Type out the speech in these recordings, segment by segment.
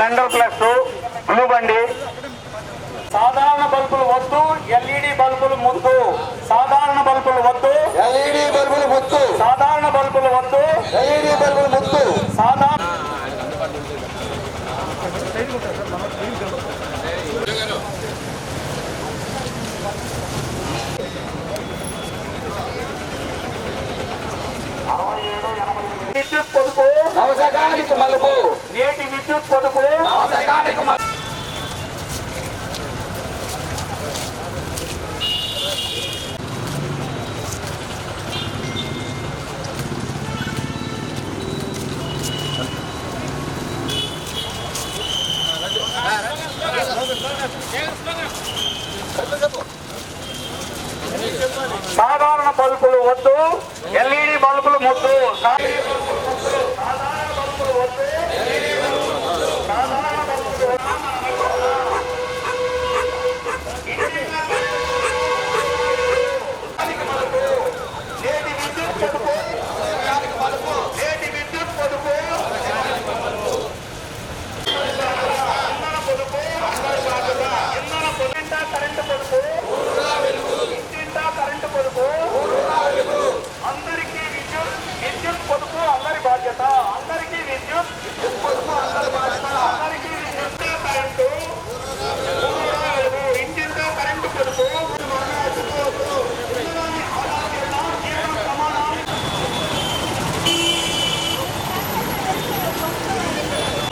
Splendor plus blue బండి. సాధారణ బల్బులు వద్దు, ఎల్ఈడి బల్బులు ముద్దు. సాధారణ బల్బులు వద్దు, ఎల్ఈడి బల్బులు ముద్దు. సాధారణ బల్బులు వద్దు, ఎల్ఈడి బల్బులు ముద్దు. సాధారణ విద్యుత్ పొదుపు నవశకానికి మలుపు. నేటి విద్యుత్ పొదుపు నవశకానికి మలుపు. సాధారణ బల్బులు వద్దు, ఎల్ఈడి బల్బులు ముద్దు.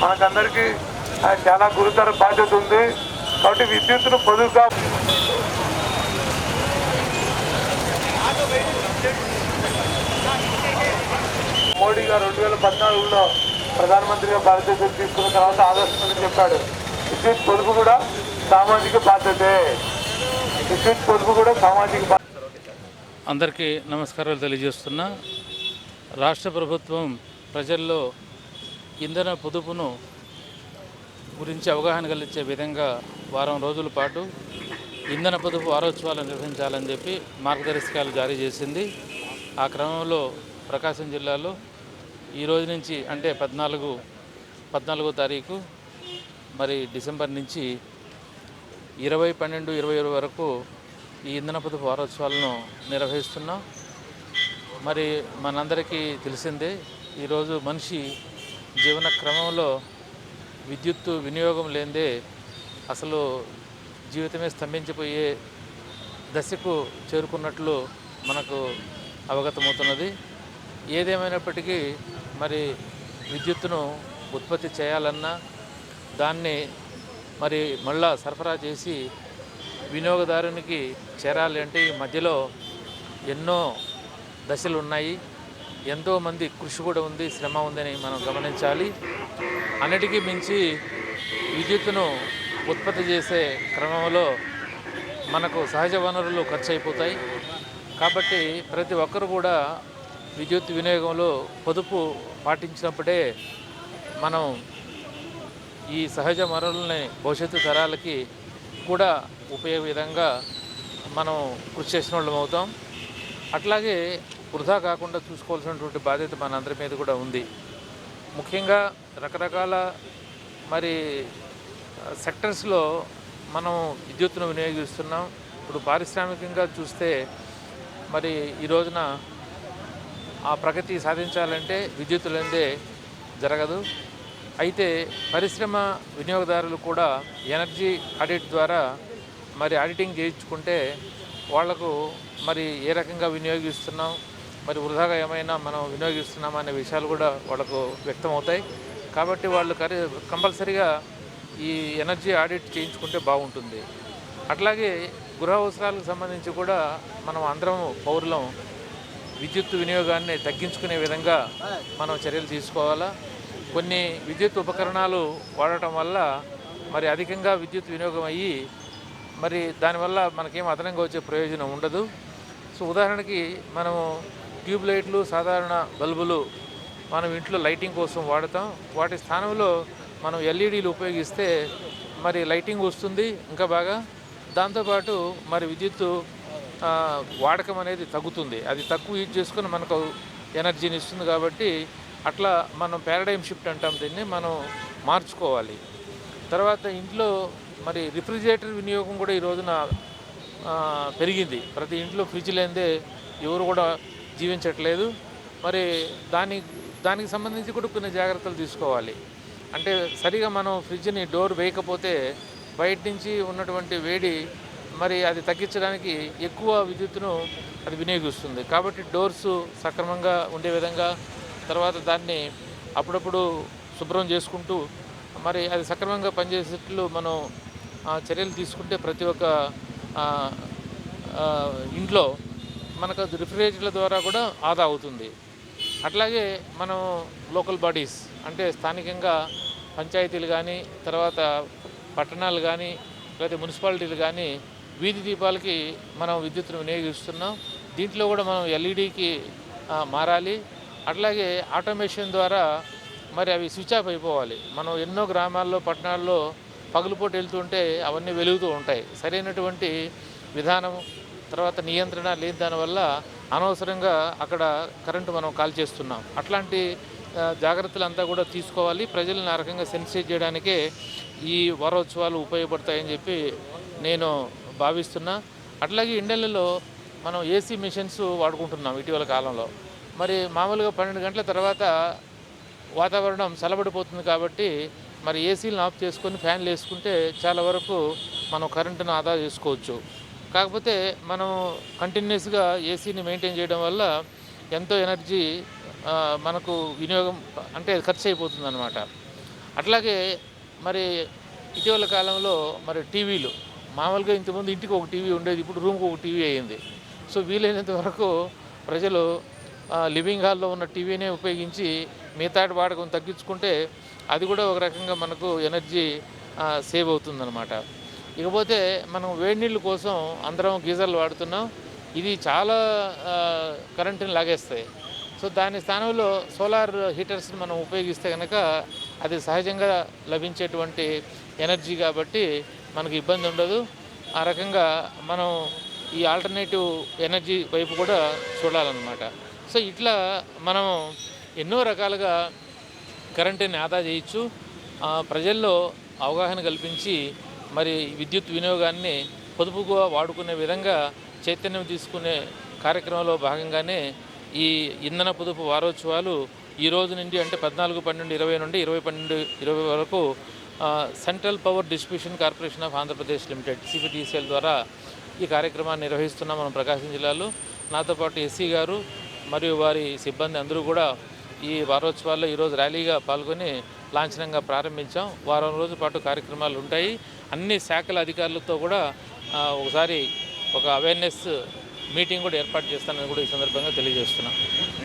మనకందరికీ చాలా గురుతర బాధ్యత ఉంది. కాబట్టి విద్యుత్తును పొదుపుగా మోడీ గారు 2014లో ప్రధానమంత్రిగా భారతదేశం తీసుకున్న తర్వాత ఆదర్శంగా చెప్పాడు, విద్యుత్ పొదుపు కూడా సామాజిక బాధ్యతే. విద్యుత్ పొదుపు కూడా సామాజిక బాధ్యత. అందరికీ నమస్కారాలు తెలియజేస్తున్నా. రాష్ట్ర ప్రభుత్వం ప్రజల్లో ఇంధన పొదుపును గురించి అవగాహన కలిగించే విధంగా వారం రోజుల పాటు ఇంధన పొదుపు వారోత్సవాలు నిర్వహించాలని చెప్పి మార్గదర్శకాలు జారీ చేసింది. ఆ క్రమంలో ప్రకాశం జిల్లాలో ఈ రోజు నుంచి అంటే 14వ తారీఖు మరి డిసెంబర్ నుంచి 20/12/20 వరకు ఈ ఇంధన పొదుపు వారోత్సవాలను నిర్వహిస్తున్నాం. మరి మనందరికీ తెలిసిందే, ఈరోజు మనిషి జీవన క్రమంలో విద్యుత్తు వినియోగం లేనిదే అసలు జీవితమే స్తంభించిపోయే దశకు చేరుకున్నట్లు మనకు అవగతమవుతున్నది. ఏదేమైనప్పటికీ మరి విద్యుత్తును ఉత్పత్తి చేయాలన్నా దాన్ని మరి మళ్ళా సరఫరా చేసి వినియోగదారునికి చేరాలి అంటే ఈ మధ్యలో ఎన్నో దశలు ఉన్నాయి. ఎంతోమంది కృషి కూడా ఉంది, శ్రమ ఉందని మనం గమనించాలి. అన్నిటికీ మించి విద్యుత్తును ఉత్పత్తి చేసే క్రమంలో మనకు సహజ వనరులు ఖర్చు అయిపోతాయి. కాబట్టి ప్రతి ఒక్కరు కూడా విద్యుత్ వినియోగంలో పొదుపు పాటించినప్పుడే మనం ఈ సహజ వనరులని భవిష్యత్తు తరాలకి కూడా ఉపయోగ విధంగా మనం కృషి చేసిన వాళ్ళం అవుతాం. అట్లాగే వృధా కాకుండా చూసుకోవాల్సినటువంటి బాధ్యత మనందరి మీద కూడా ఉంది. ముఖ్యంగా రకరకాల మరి సెక్టర్స్లో మనం విద్యుత్తును వినియోగిస్తున్నాం. ఇప్పుడు పారిశ్రామికంగా చూస్తే మరి ఈ రోజున ఆ ప్రగతి సాధించాలంటే విద్యుత్తు లేనిదే జరగదు. అయితే పరిశ్రమ వినియోగదారులు కూడా ఎనర్జీ ఆడిట్ ద్వారా మరి ఆడిటింగ్ చేయించుకుంటే వాళ్లకు మరి ఏ రకంగా వినియోగిస్తున్నాం, మరి వృధాగా ఏమైనా మనం వినియోగిస్తున్నాం అనే విషయాలు కూడా వాళ్ళకు వ్యక్తమవుతాయి. కాబట్టి వాళ్ళు కంపల్సరీగా ఈ ఎనర్జీ ఆడిట్ చేయించుకుంటే బాగుంటుంది. అట్లాగే గృహ అవసరాలకు సంబంధించి కూడా మనం అందరం పౌరులం విద్యుత్ వినియోగాన్ని తగ్గించుకునే విధంగా మనం చర్యలు తీసుకోవాలా. కొన్ని విద్యుత్ ఉపకరణాలు వాడటం వల్ల మరి అధికంగా విద్యుత్ వినియోగం అయ్యి మరి దానివల్ల మనకేం అదనంగా వచ్చే ప్రయోజనం ఉండదు. సో ఉదాహరణకి మనము ట్యూబ్ లైట్లు, సాధారణ బల్బులు మనం ఇంట్లో లైటింగ్ కోసం వాడతాం. వాటి స్థానంలో మనం ఎల్ఈడీలు ఉపయోగిస్తే మరి లైటింగ్ వస్తుంది ఇంకా బాగా. దాంతోపాటు మరి విద్యుత్తు వాడకం అనేది తగ్గుతుంది. అది తక్కువ యూజ్ చేసుకుని మనకు ఎనర్జీని ఇస్తుంది. కాబట్టి అట్లా మనం పారాడైమ్ షిఫ్ట్ అంటాం, దీన్ని మనం మార్చుకోవాలి. తర్వాత ఇంట్లో మరి రిఫ్రిజిరేటర్ వినియోగం కూడా ఈ రోజున పెరిగింది. ప్రతి ఇంట్లో ఫ్రిడ్జ్ లేనిదే ఎవరు కూడా జీవించట్లేదు. మరి దానికి సంబంధించి కూడా కొన్ని జాగ్రత్తలు తీసుకోవాలి. అంటే సరిగా మనం ఫ్రిడ్జ్ని డోర్ వేయకపోతే బయట నుంచి ఉన్నటువంటి వేడి మరి అది తగ్గించడానికి ఎక్కువ విద్యుత్తును అది వినియోగిస్తుంది. కాబట్టి డోర్సు సక్రమంగా ఉండే విధంగా, తర్వాత దాన్ని అప్పుడప్పుడు శుభ్రం చేసుకుంటూ మరి అది సక్రమంగా పనిచేసేట్లు మనం చర్యలు తీసుకుంటే ప్రతి ఒక్క ఇంట్లో మనకు రిఫ్రిజిరేటర్ల ద్వారా కూడా ఆదా అవుతుంది. అట్లాగే మనం లోకల్ బాడీస్ అంటే స్థానికంగా పంచాయతీలు కానీ, తర్వాత పట్టణాలు కానీ, లేకపోతే మున్సిపాలిటీలు కానీ వీధి దీపాలకి మనం విద్యుత్తును వినియోగిస్తున్నాం. దీంట్లో కూడా మనం ఎల్ఈడికి మారాలి. అట్లాగే ఆటోమేషన్ ద్వారా మరి అవి స్విచ్ ఆఫ్ అయిపోవాలి. మనం ఎన్నో గ్రామాల్లో, పట్టణాల్లో పగలుపూట వెళ్తుంటే అవన్నీ వెలుగుతూ ఉంటాయి. సరైనటువంటి విధానం, తర్వాత నియంత్రణ లేని దానివల్ల అనవసరంగా అక్కడ కరెంటు మనం కాల్ చేస్తున్నాం. అట్లాంటి జాగ్రత్తలంతా కూడా తీసుకోవాలి. ప్రజలను ఆ రకంగా సెన్సిటైజ్ చేయడానికే ఈ వారోత్సవాలు ఉపయోగపడతాయని చెప్పి నేను భావిస్తున్నా. అట్లాగే ఇండలలో మనం ఏసీ మిషన్స్ వాడుకుంటున్నాం ఇటీవల కాలంలో. మరి మామూలుగా 12 గంటల తర్వాత వాతావరణం చల్లబడిపోతుంది కాబట్టి మరి ఏసీలను ఆఫ్ చేసుకొని ఫ్యాన్లు వేసుకుంటే చాలా వరకు మనం కరెంటును ఆదా చేసుకోవచ్చు. కాకపోతే మనం కంటిన్యూస్గా ఏసీని మెయింటైన్ చేయడం వల్ల ఎంతో ఎనర్జీ మనకు వినియోగం అంటే ఖర్చు అయిపోతుంది అన్నమాట. అట్లాగే మరి ఇటీవల కాలంలో మరి టీవీలు మామూలుగా ఇంతకుముందు ఇంటికి ఒక టీవీ ఉండేది, ఇప్పుడు రూమ్కి ఒక టీవీ అయింది. సో వీలైనంత వరకు ప్రజలు లివింగ్ హాల్లో ఉన్న టీవీనే ఉపయోగించి మిగతా వాడకం తగ్గించుకుంటే అది కూడా ఒక రకంగా మనకు ఎనర్జీ సేవ్ అవుతుందన్నమాట. ఇకపోతే మనం వేడి నీళ్ళ కోసం అందరం గీజర్లు వాడుతున్నాం. ఇది చాలా కరెంటుని లాగేస్తాయి. సో దాని స్థానంలో సోలార్ హీటర్స్ని మనం ఉపయోగిస్తే కనుక అది సహజంగా లభించేటువంటి ఎనర్జీ కాబట్టి మనకు ఇబ్బంది ఉండదు. ఆ రకంగా మనం ఈ ఆల్టర్నేటివ్ ఎనర్జీ వైపు కూడా చూడాలన్నమాట. సో ఇట్లా మనం ఎన్నో రకాలుగా కరెంటుని ఆదా చేయొచ్చు. ప్రజల్లో అవగాహన కల్పించి మరి విద్యుత్ వినియోగాన్ని పొదుపుగా వాడుకునే విధంగా చైతన్యం తీసుకునే కార్యక్రమంలో భాగంగానే ఈ ఇంధన పొదుపు వారోత్సవాలు ఈ రోజు నుండి అంటే 14/12/20 నుండి 20/12/20 వరకు central power distribution corporation of Andhra Pradesh limited CPTCL ద్వారా ఈ కార్యక్రమాన్ని నిర్వహిస్తున్నాం మనం ప్రకాశం జిల్లాలో. నాతో పాటు ఎస్సీ గారు మరియు వారి సిబ్బంది అందరూ కూడా ఈ వారోత్సవాల్లో ఈరోజు ర్యాలీగా పాల్గొని లాంఛనంగా ప్రారంభించాం. వారం రోజుల పాటు కార్యక్రమాలు ఉంటాయి. అన్ని శాఖల అధికారులతో కూడా ఒకసారి ఒక అవేర్నెస్ మీటింగ్ కూడా ఏర్పాటు చేస్తానని కూడా ఈ సందర్భంగా తెలియజేస్తున్నాం.